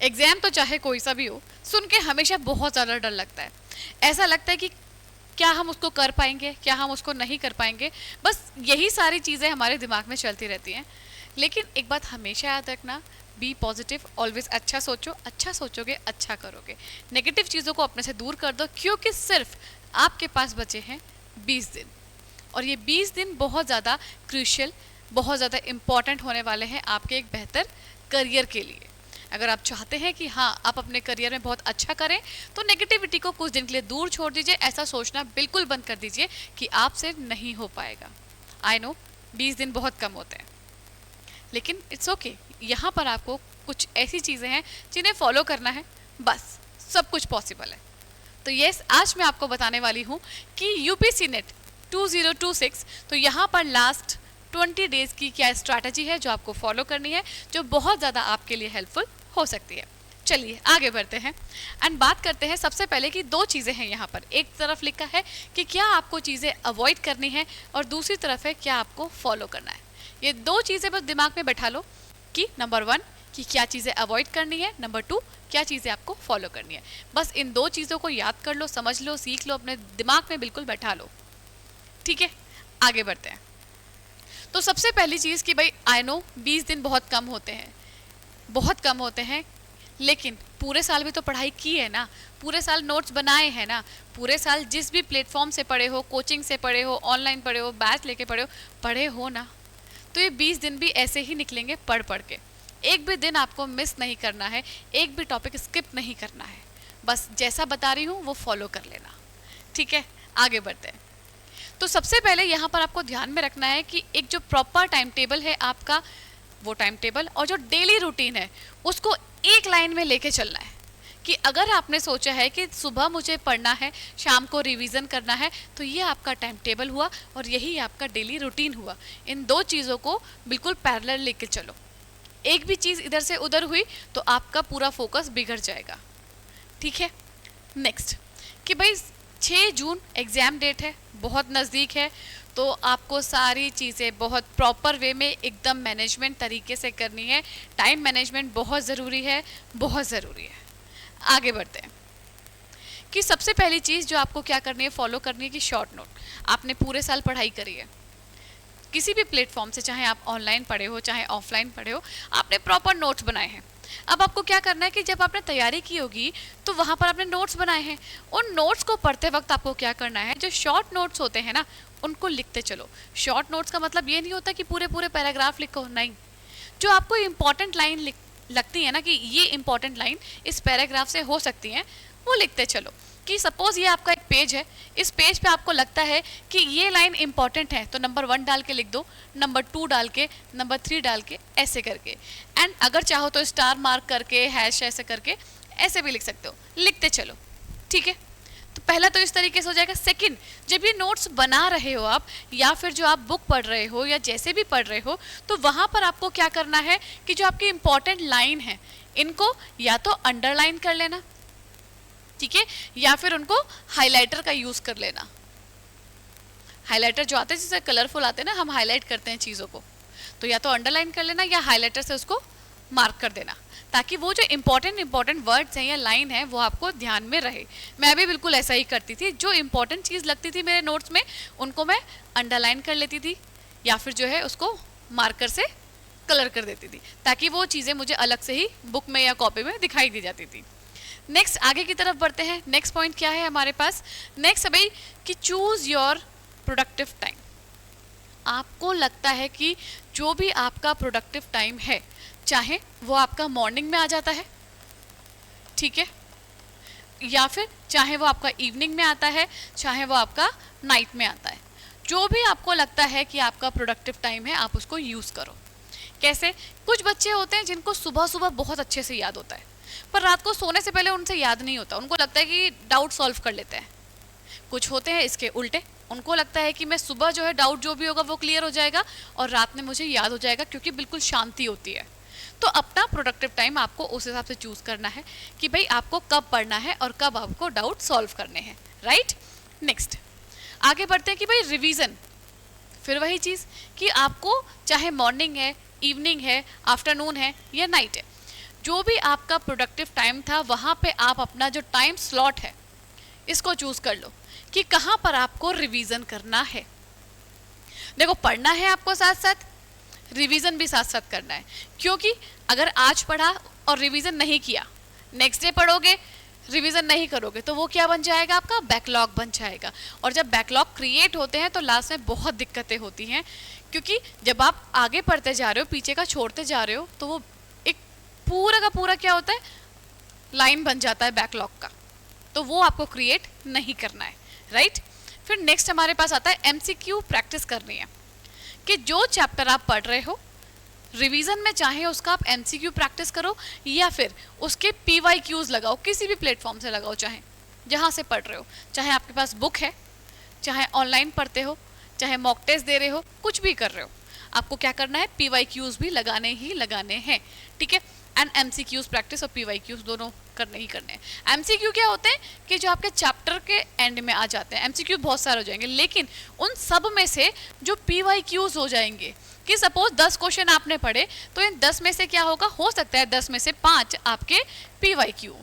Exam तो चाहे कोई सा भी हो, सुन के हमेशा बहुत ज़्यादा डर लगता है। ऐसा लगता है कि क्या हम उसको कर पाएंगे, क्या हम उसको नहीं कर पाएंगे। बस यही सारी चीज़ें हमारे दिमाग में चलती रहती हैं। लेकिन एक बात हमेशा याद रखना, बी पॉजिटिव, ऑलवेज अच्छा सोचो, अच्छा सोचोगे अच्छा करोगे। नेगेटिव चीज़ों को अपने से दूर कर दो, क्योंकि सिर्फ आपके पास बचे हैं 20 दिन। और ये 20 दिन बहुत ज़्यादा क्रूशियल, बहुत ज़्यादा इम्पॉर्टेंट होने वाले हैं आपके एक बेहतर करियर के लिए। अगर आप चाहते हैं कि हाँ आप अपने करियर में बहुत अच्छा करें, तो नेगेटिविटी को कुछ दिन के लिए दूर छोड़ दीजिए। ऐसा सोचना बिल्कुल बंद कर दीजिए कि आपसे नहीं हो पाएगा। आई नो 20 दिन बहुत कम होते हैं, लेकिन इट्स ओके। यहाँ पर आपको कुछ ऐसी चीज़ें हैं जिन्हें फॉलो करना है, बस सब कुछ पॉसिबल है। तो यस, आज मैं आपको बताने वाली हूँ कि यूपीसी नेट 2026, तो यहाँ पर लास्ट 20 डेज़ की क्या स्ट्रैटेजी है जो आपको फॉलो करनी है, जो बहुत ज़्यादा आपके लिए हेल्पफुल हो सकती है। चलिए आगे बढ़ते हैं एंड बात करते हैं। सबसे पहले कि दो चीज़ें हैं यहाँ पर, एक तरफ लिखा है कि क्या आपको चीज़ें अवॉइड करनी है और दूसरी तरफ है क्या आपको फॉलो करना है। ये दो चीज़ें बस दिमाग में बैठा लो कि नंबर 1 कि क्या चीज़ें अवॉइड करनी है, नंबर 2 क्या चीज़ें आपको फॉलो करनी है। बस इन दो चीज़ों को याद कर लो, समझ लो, सीख लो, अपने दिमाग में बिल्कुल बैठा लो। ठीक है, आगे बढ़ते हैं। तो सबसे पहली चीज़ कि भाई आई नो 20 दिन बहुत कम होते हैं, बहुत कम होते हैं, लेकिन पूरे साल भी तो पढ़ाई की है ना, पूरे साल नोट्स बनाए हैं ना, पूरे साल जिस भी प्लेटफॉर्म से पढ़े हो, कोचिंग से पढ़े हो, ऑनलाइन पढ़े हो, बैच लेके पढ़े हो ना, तो ये 20 दिन भी ऐसे ही निकलेंगे पढ़ पढ़ के। एक भी दिन आपको मिस नहीं करना है, एक भी टॉपिक स्किप नहीं करना है। बस जैसा बता रही हूँ वो फॉलो कर लेना। ठीक है, आगे बढ़ते हैं। तो सबसे पहले यहाँ पर आपको ध्यान में रखना है कि एक जो प्रॉपर टाइम टेबल है आपका, वो टाइम टेबल और जो डेली रूटीन है उसको एक लाइन में लेके चलना है। कि अगर आपने सोचा है कि सुबह मुझे पढ़ना है, शाम को रिवीजन करना है, तो ये आपका टाइम टेबल हुआ और यही आपका डेली रूटीन हुआ। इन दो चीज़ों को बिल्कुल पैरेलल लेके चलो। एक भी चीज़ इधर से उधर हुई तो आपका पूरा फोकस बिगड़ जाएगा। ठीक है, नेक्स्ट कि भाई 6 जून एग्ज़ाम डेट है, बहुत नज़दीक है, तो आपको सारी चीज़ें बहुत प्रॉपर वे में एकदम मैनेजमेंट तरीके से करनी है। टाइम मैनेजमेंट बहुत ज़रूरी है, बहुत ज़रूरी है। आगे बढ़ते हैं कि सबसे पहली चीज़ जो आपको क्या करनी है, फॉलो करनी है कि शॉर्ट नोट। आपने पूरे साल पढ़ाई करी है किसी भी प्लेटफॉर्म से, चाहे आप ऑनलाइन पढ़े हो चाहे ऑफलाइन पढ़े हो, आपने प्रॉपर नोट्स बनाए हैं। अब आपको क्या करना है कि जब आपने तैयारी की होगी तो वहाँ पर आपने नोट्स बनाए हैं, उन नोट्स को पढ़ते वक्त आपको क्या करना है, जो शॉर्ट नोट्स होते हैं ना उनको लिखते चलो। शॉर्ट नोट्स का मतलब ये नहीं होता कि पूरे पूरे पैराग्राफ लिखो, नहीं। जो आपको इम्पॉर्टेंट लाइन लगती है ना कि ये इम्पॉर्टेंट लाइन इस पैराग्राफ से हो सकती है, वो लिखते चलो। कि सपोज ये आपका एक पेज है, इस पेज पे आपको लगता है कि ये लाइन इंपॉर्टेंट है, तो नंबर 1 डाल के लिख दो, नंबर 2 डाल के, नंबर 3 डाल के, ऐसे करके। एंड अगर चाहो तो स्टार मार्क करके, हैश ऐसे करके, ऐसे भी लिख सकते हो, लिखते चलो। ठीक है, तो पहला तो इस तरीके से हो जाएगा। सेकंड, जब ये नोट्स बना रहे हो आप, या फिर जो आप बुक पढ़ रहे हो या जैसे भी पढ़ रहे हो, तो वहाँ पर आपको क्या करना है कि जो आपकी इंपॉर्टेंट लाइन है इनको या तो अंडरलाइन कर लेना, ठीक है, या फिर उनको हाइलाइटर का यूज कर लेना। हाइलाइटर जो आते हैं जिससे कलरफुल आते हैं ना, हम हाईलाइट करते हैं चीज़ों को, तो या तो अंडरलाइन कर लेना या हाइलाइटर से उसको मार्क कर देना, ताकि वो जो इंपॉर्टेंट वर्ड्स हैं या लाइन है वो आपको ध्यान में रहे। मैं भी बिल्कुल ऐसा ही करती थी, जो इंपॉर्टेंट चीज़ लगती थी मेरे नोट्स में उनको मैं अंडरलाइन कर लेती थी या फिर जो है उसको मार्कर से कलर कर देती थी, ताकि वो चीज़ें मुझे अलग से ही बुक में या कॉपी में दिखाई दी जाती थी। नेक्स्ट आगे की तरफ बढ़ते हैं। नेक्स्ट पॉइंट क्या है हमारे पास, नेक्स्ट है भाई कि चूज योर प्रोडक्टिव टाइम। आपको लगता है कि जो भी आपका प्रोडक्टिव टाइम है, चाहे वो आपका मॉर्निंग में आ जाता है, ठीक है, या फिर चाहे वो आपका इवनिंग में आता है, चाहे वो आपका नाइट में आता है, जो भी आपको लगता है कि आपका प्रोडक्टिव टाइम है आप उसको यूज़ करो। कैसे, कुछ बच्चे होते हैं जिनको सुबह सुबह बहुत अच्छे से याद होता है, पर रात को सोने से पहले उनसे याद नहीं होता, उनको लगता है कि डाउट सॉल्व कर लेते हैं। कुछ होते हैं इसके उल्टे, उनको लगता है कि मैं सुबह जो है डाउट जो भी होगा वो क्लियर हो जाएगा और रात में मुझे याद हो जाएगा, क्योंकि बिल्कुल शांति होती है। तो अपना प्रोडक्टिव टाइम आपको उस हिसाब से चूज करना है कि भाई आपको कब पढ़ना है और कब आपको डाउट सॉल्व करने हैं, राइट। नेक्स्ट आगे बढ़ते हैं कि भाई रिवीजन। फिर वही चीज़ कि आपको चाहे मॉर्निंग है, इवनिंग है, आफ्टरनून है या नाइट है, जो भी आपका प्रोडक्टिव टाइम था वहाँ पे आप अपना जो टाइम स्लॉट है इसको चूज कर लो कि कहाँ पर आपको रिवीजन करना है। देखो, पढ़ना है आपको, साथ साथ रिवीजन भी साथ साथ करना है, क्योंकि अगर आज पढ़ा और रिवीजन नहीं किया, नेक्स्ट डे पढ़ोगे, रिवीजन नहीं करोगे, तो वो क्या बन जाएगा, आपका बैकलॉग बन जाएगा। और जब बैकलॉग क्रिएट होते हैं तो लास्ट में बहुत दिक्कतें होती हैं, क्योंकि जब आप आगे पढ़ते जा रहे हो, पीछे का छोड़ते जा रहे हो, तो वो एक पूरा का पूरा क्या होता है, लाइन बन जाता है बैकलॉग का। तो वो आपको क्रिएट नहीं करना है, राइट। फिर नेक्स्ट हमारे पास आता है एमसीक्यू प्रैक्टिस करनी है, कि जो चैप्टर आप पढ़ रहे हो रिवीजन में चाहे उसका आप एमसीक्यू प्रैक्टिस करो या फिर उसके पीवाईक्यूज लगाओ, किसी भी प्लेटफॉर्म से लगाओ, चाहे जहाँ से पढ़ रहे हो, चाहे आपके पास बुक है, चाहे ऑनलाइन पढ़ते हो, चाहे मॉक टेस्ट दे रहे हो, कुछ भी कर रहे हो, आपको क्या करना है, पीवाईक्यूज भी लगाने ही लगाने हैं, ठीक है। एंड एमसीक्यूज प्रैक्टिस और पीवाईक्यूज दोनों करने ही करने हैं। एमसीक्यू क्या होते हैं कि जो आपके चैप्टर के एंड में आ जाते हैं, एमसीक्यू बहुत सारे हो जाएंगे, लेकिन उन सब में से जो पीवाईक्यूज हो जाएंगे, कि सपोज 10 क्वेश्चन आपने पढ़े, तो इन 10 में से क्या होगा, हो सकता है 10 में से 5 आपके पीवाईक्यू,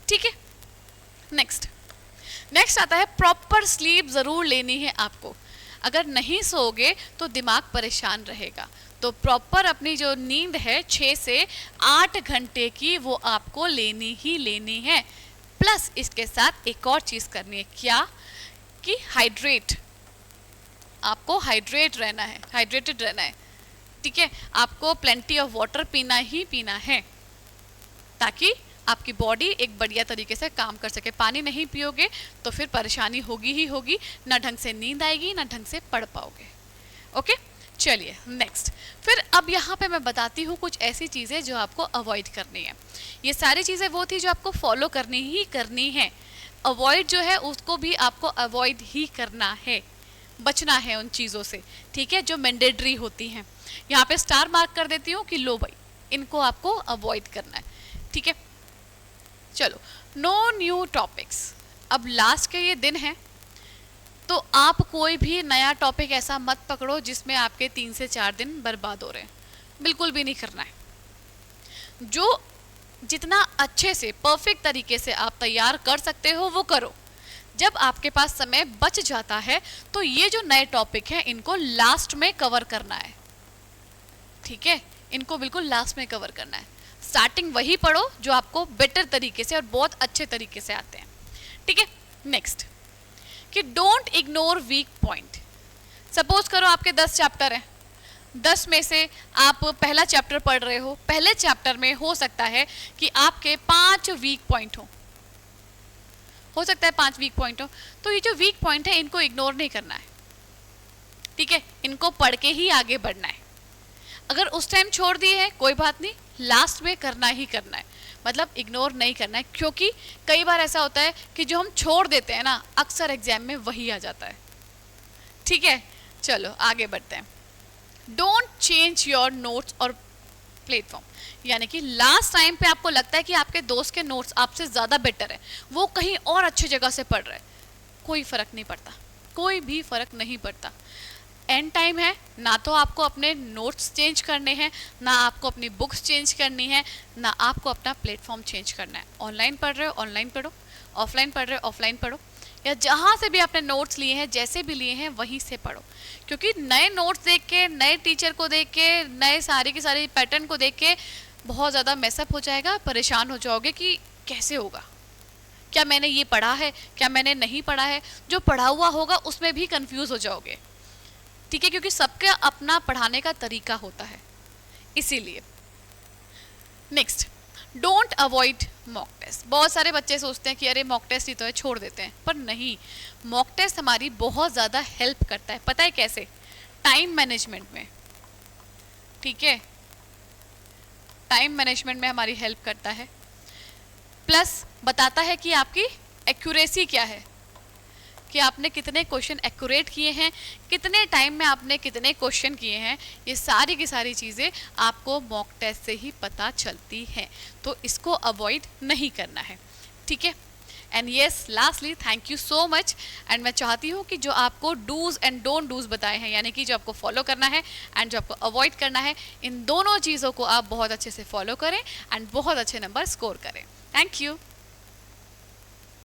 ठीक है। नेक्स्ट आता है प्रॉपर स्लीप जरूर लेनी है आपको। अगर नहीं सोओगे तो दिमाग परेशान रहेगा, तो प्रॉपर अपनी जो नींद है 6 से 8 घंटे की वो आपको लेनी ही लेनी है। प्लस इसके साथ एक और चीज करनी है, क्या कि आपको हाइड्रेट रहना है, हाइड्रेटेड रहना है, ठीक है। आपको प्लेंटी ऑफ वाटर पीना ही पीना है, ताकि आपकी बॉडी एक बढ़िया तरीके से काम कर सके। पानी नहीं पियोगे तो फिर परेशानी होगी ही होगी, ना ढंग से नींद आएगी, ना ढंग से पढ़ पाओगे। ओके, चलिए नेक्स्ट। फिर अब यहाँ पे मैं बताती हूँ कुछ ऐसी चीज़ें जो आपको अवॉइड करनी है। ये सारी चीज़ें वो थी जो आपको फॉलो करनी ही करनी है, अवॉइड जो है उसको भी आपको अवॉइड ही करना है, बचना है उन चीज़ों से, ठीक है, जो मैंडेटरी होती हैं। यहाँ पे स्टार मार्क कर देती हूँ कि लो भाई, इनको आपको अवॉइड करना है, ठीक है। चलो, नो न्यू टॉपिक्स। अब लास्ट के ये दिन है, तो आप कोई भी नया टॉपिक ऐसा मत पकड़ो जिसमें आपके 3 से 4 दिन बर्बाद हो रहे हैं, बिल्कुल भी नहीं करना है। जो जितना अच्छे से परफेक्ट तरीके से आप तैयार कर सकते हो वो करो। जब आपके पास समय बच जाता है तो ये जो नए टॉपिक हैं इनको लास्ट में कवर करना है, ठीक है, इनको बिल्कुल लास्ट में कवर करना है। स्टार्टिंग वही पढ़ो जो आपको बेटर तरीके से और बहुत अच्छे तरीके से आते हैं, ठीक है। नेक्स्ट, कि don't ignore weak point. Suppose करो आपके 10 चैप्टर हैं, 10 में से आप पहला चैप्टर पढ़ रहे हो, पहले चैप्टर में हो सकता है कि आपके 5 वीक पॉइंट हो सकता है 5 वीक पॉइंट हो, तो ये जो वीक पॉइंट है इनको इग्नोर नहीं करना है, ठीक है, इनको पढ़ के ही आगे बढ़ना है। अगर उस टाइम छोड़ दिए है कोई बात नहीं, लास्ट में करना ही करना है, मतलब इग्नोर नहीं करना है, क्योंकि कई बार ऐसा होता है कि जो हम छोड़ देते हैं ना, अक्सर एग्जाम में वही आ जाता है, ठीक है। चलो आगे बढ़ते हैं। डोंट चेंज योर नोट्स और प्लेटफॉर्म, यानी कि लास्ट टाइम पे आपको लगता है कि आपके दोस्त के नोट्स आपसे ज़्यादा बेटर है, वो कहीं और अच्छी जगह से पढ़ रहे हैं, कोई फ़र्क नहीं पड़ता, कोई भी फ़र्क नहीं पड़ता। एंड टाइम है, ना तो आपको अपने नोट्स चेंज करने हैं, ना आपको अपनी बुक्स चेंज करनी है, ना आपको अपना प्लेटफॉर्म चेंज करना है। ऑनलाइन पढ़ रहे हो ऑनलाइन पढ़ो, ऑफलाइन पढ़ रहे हो ऑफलाइन पढ़ो, या जहाँ से भी आपने नोट्स लिए हैं, जैसे भी लिए हैं वहीं से पढ़ो। क्योंकि नए नोट्स देख के, नए टीचर को देख के, नए सारी की सारी पैटर्न को देख के बहुत ज़्यादा मेसअप हो जाएगा, परेशान हो जाओगे कि कैसे होगा, क्या मैंने ये पढ़ा है, क्या मैंने नहीं पढ़ा है। जो पढ़ा हुआ होगा उसमें भी कंफ्यूज हो जाओगे, ठीक है, क्योंकि सबका अपना पढ़ाने का तरीका होता है, इसीलिए। Next, don't avoid mock test. बहुत सारे बच्चे सोचते हैं कि अरे मॉक टेस्ट ही तो है, छोड़ देते हैं, पर नहीं, मॉक टेस्ट हमारी बहुत ज़्यादा हेल्प करता है। पता है कैसे? टाइम मैनेजमेंट में, ठीक है, टाइम मैनेजमेंट में हमारी हेल्प करता है, प्लस बताता है कि आपकी एक्यूरेसी क्या है, कि आपने कितने क्वेश्चन एक्यूरेट किए हैं, कितने टाइम में आपने कितने क्वेश्चन किए हैं। ये सारी की सारी चीज़ें आपको मॉक टेस्ट से ही पता चलती हैं, तो इसको अवॉइड नहीं करना है, ठीक है। And yes lastly thank you so much. And मैं चाहती हूँ कि जो आपको डूज एंड डोंट डूज बताए हैं, यानी कि जो आपको फॉलो करना है एंड जो आपको अवॉइड करना है, इन दोनों चीज़ों को आप बहुत अच्छे से फॉलो करें एंड बहुत अच्छे नंबर स्कोर करें। Thank you.